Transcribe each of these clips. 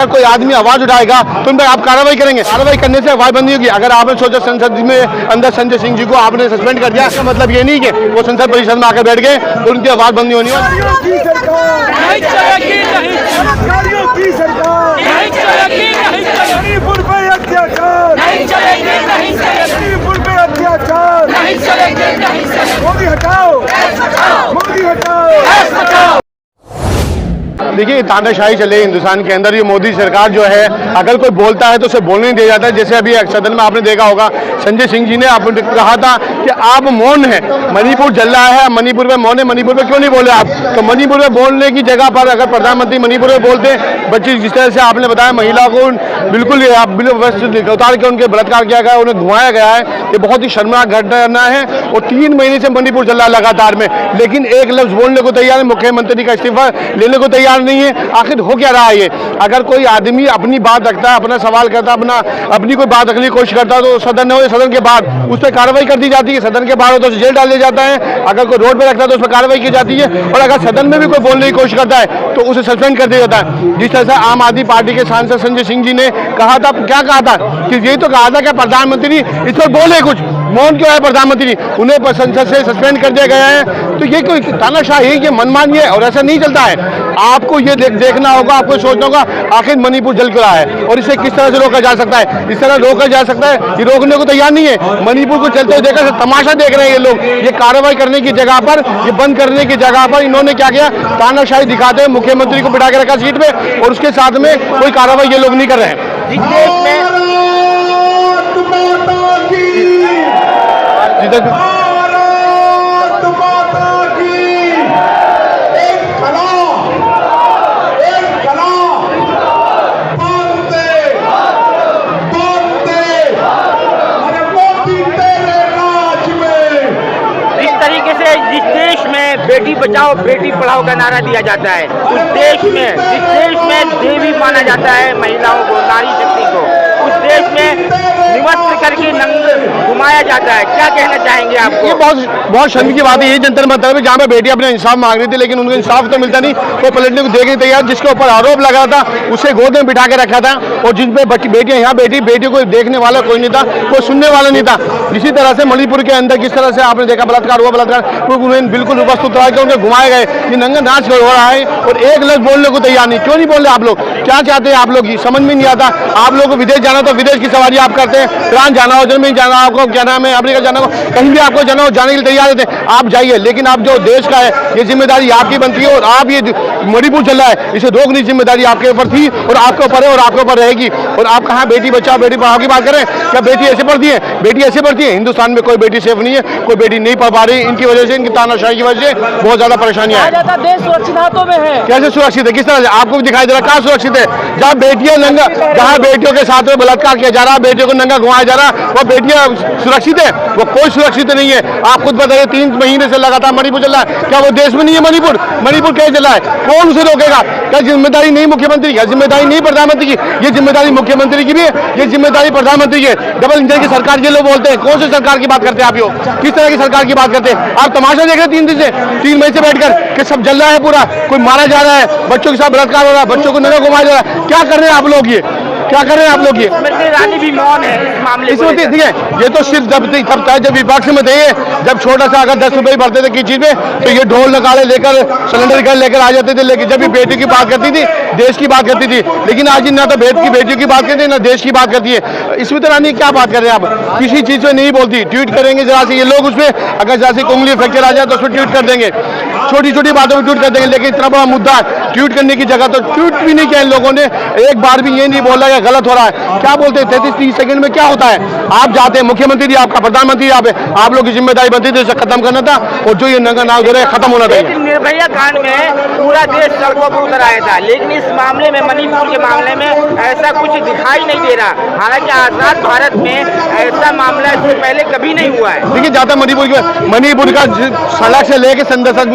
कोई आदमी आवाज उठाएगा तो उन पर आप कार्रवाई करेंगे। कार्रवाई करने से आवाज बंदी होगी। अगर आपने सोचा संसद में अंदर संजय सिंह जी को आपने सस्पेंड कर दिया, इसका मतलब ये नहीं कि वो संसद परिषद में आकर बैठ गए तो उनकी आवाज बंदी होनी देखिए, तानाशाही चले हिंदुस्तान के अंदर। ये मोदी सरकार जो है, अगर कोई बोलता है तो उसे बोलने नहीं दिया जाता है। जैसे अभी सदन में आपने देखा होगा, संजय सिंह जी ने आपने कहा था कि आप मौन है, मणिपुर जल रहा है, मणिपुर में मौन है, मणिपुर में क्यों नहीं बोले आप? तो मणिपुर में बोलने की जगह पर अगर प्रधानमंत्री मणिपुर में बोलते, बच्चे जिस तरह से आपने बताया महिला को बिल्कुल उतार के उनके बलात्कार किया गया, उन्हें घुमाया गया है, ये बहुत ही शर्मनाक घटना है। और 3 महीने से मणिपुर चल रहा है लगातार में, लेकिन एक लफ्ज बोलने को तैयार है, मुख्यमंत्री का इस्तीफा लेने को तैयार नहीं है। आखिर हो क्या रहा है ये? अगर कोई आदमी अपनी बात रखता है, अपना सवाल करता है, अपनी कोई बात रखने की कोशिश करता है तो सदन हो, सदन के बाहर उस पर कार्रवाई कर दी जाती है। सदन के बाहर हो तो जेल डाल दिया जाता है। अगर कोई रोड पर रखता है तो उस पर कार्रवाई की जाती है। और अगर सदन में भी कोई बोलने की कोशिश करता है तो उसे सस्पेंड कर दिया जाता है। जिस तरह से आम आदमी पार्टी के सांसद संजय सिंह जी ने कहा था, क्या कहा था कि यही तो कहा था कि प्रधानमंत्री इस पर बोले कुछ, मौन क्यों है प्रधानमंत्री? उन्हें संसद से सस्पेंड कर दिया गया है। तो ये कोई तानाशाही, ये मनमानी है और ऐसा नहीं चलता है। आपको ये देखना होगा, आपको सोचना होगा आखिर मणिपुर जल क्यों रहा है और इसे किस तरह से रोका जा सकता है। इस तरह रोका जा सकता है, ये रोकने को तैयार नहीं है। मणिपुर को चलते हुए देखा, तमाशा देख रहे हैं ये लोग। ये कार्रवाई करने की जगह पर, ये बंद करने की जगह पर इन्होंने क्या किया, तानाशाही दिखाते हुए मुख्यमंत्री को बिठा के रखा सीट पे और उसके साथ में कोई कार्रवाई ये लोग नहीं कर रहे हैं। जिस देश में बेटी बचाओ बेटी पढ़ाओ का नारा दिया जाता है, उस देश में, जिस देश में देवी माना जाता है महिलाओं को, नारी शक्ति को, उस देश में निमंत्रण करके नंग घुमाया जाता है। क्या कहना चाहेंगे आपको? ये बहुत शर्म की बात है। ये जंतर मंतर में जहाँ पे बेटी अपने इंसाफ मांग रही थी, लेकिन उनको इंसाफ तो मिलता नहीं, वो पलटने को देखने तैयार। जिसके ऊपर आरोप लगा था उसे गोद में बिठा के रखा था और जिन पे बेटियां यहाँ बेटियों को देखने वाला कोई नहीं था, कोई सुनने वाला नहीं था। इसी तरह से मणिपुर के अंदर किस तरह से आपने देखा बलात्कार हुआ, बलात्कार उन्हें बिल्कुल उपस्थित रहा कि उन्हें घुमाए गए। ये नंगा नाच हो रहा है और एक लफ्ज बोलने को तैयार नहीं। क्यों नहीं बोल रहे आप लोग? क्या चाहते हैं आप लोग? समझ में नहीं आता। आप लोग को विदेश जाना तो विदेश की सवारी आप करते हैं, फ्रांस जाना हो, जर्मनी जाना, आपको क्या नाम है, अमेरिका जाना हो, कहीं भी आपको जाना हो, जाने के लिए तैयार होते हैं, आप जाइए। लेकिन आप जो देश का है, ये जिम्मेदारी आपकी बनती है और आप ये मणिपुर चल रहा है, इसे रोकने की जिम्मेदारी आपके ऊपर थी और आपके ऊपर है और आपके ऊपर रहेगी। और आप कहाँ बेटी बचाओ बेटी पढ़ाओ की बात करें? क्या बेटी ऐसे पढ़ती है? बेटी ऐसे पढ़ती है? हिंदुस्तान में कोई बेटी सेफ नहीं है, कोई बेटी नहीं पढ़ पा रही। इनकी वजह से, इनकी तानाशाही की वजह से बहुत ज्यादा परेशानियां हैं। देश सुरक्षित हाथों में है। कैसे सुरक्षित है? किस तरह से आपको भी दिखाई दे रहा है? कहाँ सुरक्षित है? जहाँ बेटियां नंगा, जहाँ बेटियों के साथ में बलात्कार किया जा रहा है, बेटियों को नंगा घुमाया जा रहा है, वो बेटियां सुरक्षित है? वो कोई सुरक्षित नहीं है। आप खुद बताइए, 3 महीने से लगातार मणिपुर चल रहा है। क्या वो देश में नहीं है मणिपुर? मणिपुर कैसे चल रहा है? कौन उसे रोकेगा? क्या जिम्मेदारी नहीं मुख्यमंत्री की? जिम्मेदारी नहीं प्रधानमंत्री की? ये जिम्मेदारी मुख्यमंत्री की भी है, ये जिम्मेदारी प्रधानमंत्री की है। डबल इंजन की सरकार ये लोग बोलते हैं। कौन सी सरकार की बात करते हैं आप? किस तरह की सरकार की बात करते हैं आप? तमाशा देख रहे हैं 3 दिन से, 3 महीने से बैठकर कि सब जल रहा है पूरा, कोई मारा जा रहा है, बच्चों के साथ बलात्कार हो रहा है, बच्चों को नंगा घुमाया जा रहा है। क्या कर रहे हैं आप लोग? ये क्या कर रहे हैं आप लोग? ये रानी भी मौन है इस मामले इसमें ठीक है। ये तो सिर्फ जब विपक्ष में थे, जब छोटा सा अगर 10 रुपये भरते थे किसी चीज में तो ये ढोल नगाड़े लेकर सिलेंडर घर लेकर आ जाते थे। लेकिन जब ये बेटी की बात करती थी, देश की बात करती थी, लेकिन आज ना तो बेटियों की बात करती है ना देश की बात करती है। इसमें तो रानी क्या बात कर रहे हैं आप? किसी चीज पे नहीं बोलती। ट्वीट करेंगे जरा से ये लोग, उस पर अगर जरा से उंगली फ्रैक्चर आ जाए तो उस पर ट्वीट कर देंगे, छोटी छोटी बातों में ट्वीट कर देंगे। लेकिन इतना बड़ा मुद्दा ट्वीट करने की जगह तो ट्वीट भी नहीं किया इन लोगों ने। एक बार भी ये नहीं बोला कि गलत हो रहा है। क्या बोलते हैं? 33-30 सेकंड में क्या होता है? आप जाते हैं, मुख्यमंत्री आपका, प्रधानमंत्री आप लोग की जिम्मेदारी बनती थी इसे खत्म करना था और जो ये नंगा नाव दे रहे खत्म होना चाहिए। निर्भया कांड में पूरा देश सड़कों पर उतर आया था, लेकिन इस मामले में, मणिपुर के मामले में ऐसा कुछ दिखाई नहीं दे रहा। हालांकि आजाद भारत में ऐसा मामला इससे पहले कभी नहीं हुआ है। देखिए, जाता मणिपुर का सड़क से लेकर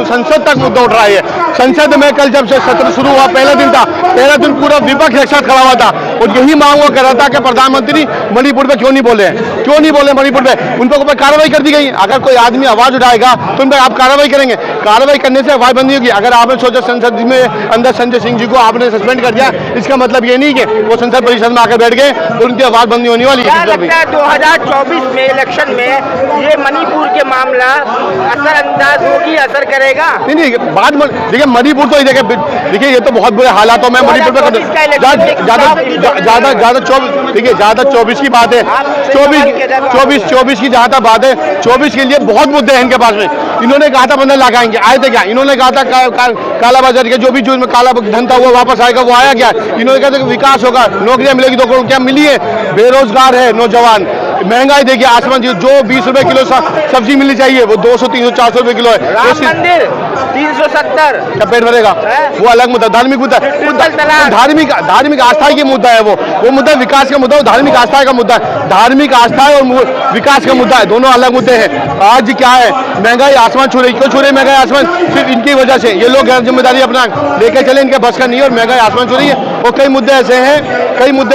संसद तक मुद्दा उठ रहा है। संसद में कल जब से सत्र शुरू हुआ, पहला दिन था, 13 दिन पूरा विपक्ष एक साथ खड़ा हुआ था और यही मांग वो कर रहा था कि प्रधानमंत्री मणिपुर पे क्यों नहीं बोले, क्यों नहीं बोले मणिपुर पे, उन पर ऊपर कार्रवाई कर दी गई। अगर कोई आदमी आवाज उठाएगा तो उन पर आप कार्रवाई करेंगे, कार्रवाई करने से आवाज बंद नहीं होगी। अगर आपने सोचा संसद में अंदर संजय सिंह जी को आपने सस्पेंड कर दिया, इसका मतलब ये नहीं कि वो संसद परिषद में आकर बैठ गए और उनकी आवाज बंद नहीं होने वाली क्या है। लगता है 2024 में इलेक्शन में ये मणिपुर के मामला असरअंदाज होगी, असर करेगा? नहीं, बात देखिए मणिपुर तो देखिए ये तो बहुत बुरे हालातों में मणिपुर में ज्यादा 24 की बात है, 24 की जहां तक बात है, 24 के लिए बहुत मुद्दे हैं इनके पास में। इन्होंने कहा था बंधन लगाएंगे, आए थे क्या? इन्होंने कहा था काला बाजार के जो भी में काला धन था वो वापस आएगा, वो आया क्या? इन्होंने कहा था कि विकास होगा, नौकरियां मिलेगी, 2 करोड़ क्या मिली है? बेरोजगार है नौजवान, महंगाई देखिए आसमान, जो 20 रुपए किलो सब्जी मिलनी चाहिए वो 200, 300, 400 रुपए किलो है। राम मंदिर 370 क्या पेट भरेगा? वो अलग मुद्दा, धार्मिक मुद्दा, धार्मिक आस्था की मुद्दा है, वो मुद्दा विकास का मुद्दा, वो धार्मिक आस्था का मुद्दा है। धार्मिक आस्था है और विकास का मुद्दा है, दोनों अलग मुद्दे हैं। आज क्या है, महंगाई आसमान छू रही, क्यों छू रही महंगाई आसमान? सिर्फ इनकी वजह से, ये लोग गैर जिम्मेदारी अपना लेकर चले, इनके बस का नहीं है और महंगाई आसमान छू रही है। और कई मुद्दे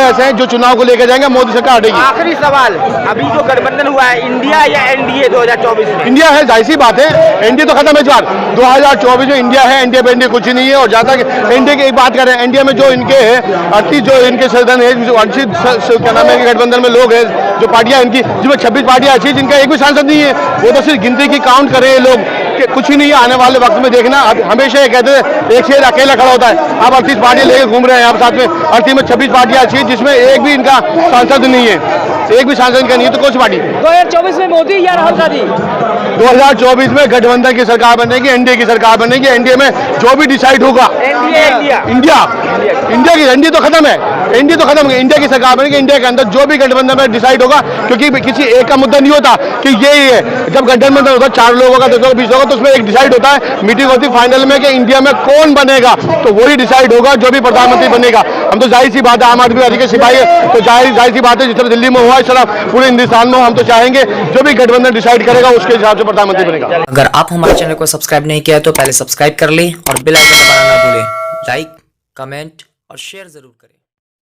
ऐसे हैं जो चुनाव को लेकर जाएंगे, मोदी सरकार हटेगी। आखिरी सवाल, अभी जो गठबंधन हुआ है, इंडिया या एनडीए 2024 में? इंडिया है, जाहिर सी बात है, एनडीए तो खत्म है इस बार। 2024 में इंडिया है, एनडीए पे कुछ नहीं है। और ज्यादा एनडीए की बात करें, एनडीए में जो इनके 38 जो इनके सदन है, क्या नाम है, गठबंधन में लोग हैं, जो पार्टियां इनकी, जिसमें 26 पार्टियां ऐसी जिनका एक भी सांसद नहीं है, वो तो सिर्फ गिनती की काउंट कर रहे हैं लोग, कुछ ही नहीं है। आने वाले वक्त में देखना, हमेशा ये कहते हैं एक शेर अकेला खड़ा होता है, अब 38 पार्टियां लेकर घूम रहे हैं आप साथ में। 38 में 26 पार्टियां ऐसी जिसमें एक भी इनका सांसद नहीं है, एक भी सांसद इनका नहीं है, तो कौन सी पार्टी? 2024 में मोदी या राहुल गांधी? 2024 में गठबंधन की सरकार बनेगी, एनडीए की सरकार बनेगी। एनडीए में जो भी डिसाइड होगा, इंडिया की एनडीए तो खत्म है, एनडीए तो खत्म है, इंडिया की सरकार बनेगी। इंडिया के अंदर जो भी गठबंधन में डिसाइड होगा, क्योंकि किसी एक का मुद्दा नहीं होता कि यही है। जब गठबंधन होता है 4 लोगों का, 10 लोगों का, 20 लोगों का, तो उसमें एक डिसाइड होता है, मीटिंग होती है फाइनल में कि इंडिया में कौन बनेगा, तो वही डिसाइड होगा जो भी प्रधानमंत्री बनेगा। हम तो जाहिर सी बात है, आम आदमी पार्टी के सिपाही है, तो जाहिर सी बात है, जिस तरह दिल्ली में हुआ इस तरह पूरे हिंदुस्तान में हम तो चाहेंगे जो भी गठबंधन डिसाइड करेगा उसके हिसाब से प्रधानमंत्री बनेगा। अगर आप हमारे चैनल को सब्सक्राइब नहीं किया तो पहले सब्सक्राइब कर लें और बेल आइकन दबाना ना भूलें। लाइक, कमेंट और शेयर जरूर करें।